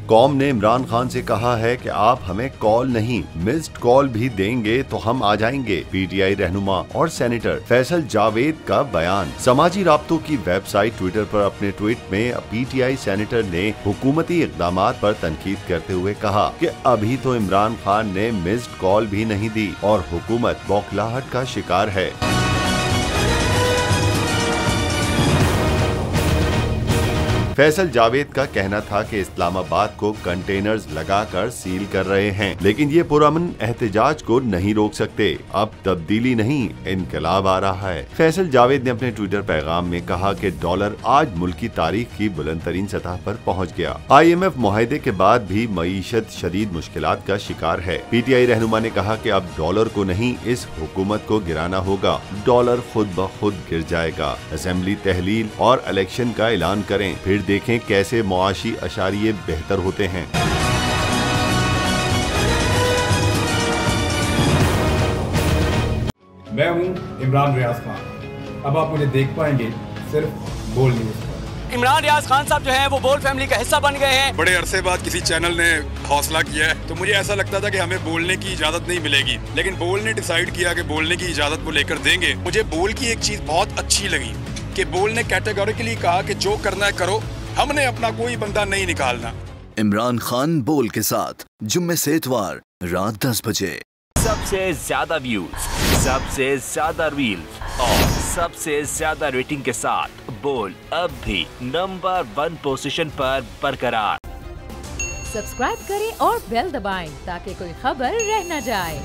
कौम ने इमरान खान से कहा है कि आप हमें कॉल नहीं मिस्ड कॉल भी देंगे तो हम आ जाएंगे। पीटीआई रहनुमा और सेनेटर फैसल जावेद का बयान। समाजी राब्तों की वेबसाइट ट्विटर पर अपने ट्वीट में पीटीआई सेनेटर ने हुकूमती इक़दामात पर तनकीद करते हुए कहा कि अभी तो इमरान खान ने मिस्ड कॉल भी नहीं दी और हुकूमत बौखलाहट का शिकार है। फैसल जावेद का कहना था कि इस्लामाबाद को कंटेनर्स लगाकर सील कर रहे हैं, लेकिन ये पुरअमन एहतजाज को नहीं रोक सकते। अब तब्दीली नहीं, इनकलाब आ रहा है। फैसल जावेद ने अपने ट्विटर पैगाम में कहा कि डॉलर आज मुल्क की तारीख की बुलंद तरीन सतह पर पहुँच गया। IMF मुआहदे के बाद भी मईशत शदीद मुश्किलात का शिकार है। पीटीआई रहनुमा ने कहा कि अब डॉलर को नहीं, इस हुकूमत को गिराना होगा। डॉलर खुद ब खुद गिर जाएगा। असेंबली तहलील और इलेक्शन का ऐलान करें, फिर देखें कैसे मुआशी अशारिये बेहतर होते हैं। मैं हूं इमरान रियाज खान। अब आप मुझे देख पाएंगे सिर्फ बोल न्यूज पर। इमरान रियाज खान साहब जो हैं वो बोल फैमिली का हिस्सा बन गए हैं। बड़े अरसे बाद किसी चैनल ने हौसला किया है, तो मुझे ऐसा लगता था कि हमें बोलने की इजाजत नहीं मिलेगी, लेकिन बोल ने डिसाइड किया कि बोलने की इजाजत वो लेकर देंगे। मुझे बोल की एक चीज बहुत अच्छी लगी कि बोल ने कैटेगोरिकली कहा कि जो करना है करो, हमने अपना कोई बंदा नहीं निकालना। इमरान खान बोल के साथ जुम्मे से इतवार रात 10 बजे। सबसे ज्यादा व्यूज, सबसे ज्यादा रील्स और सबसे ज्यादा रेटिंग के साथ बोल अब भी नंबर 1 पोजीशन पर बरकरार। सब्सक्राइब करें और बेल दबाएं ताकि कोई खबर रह न जाए।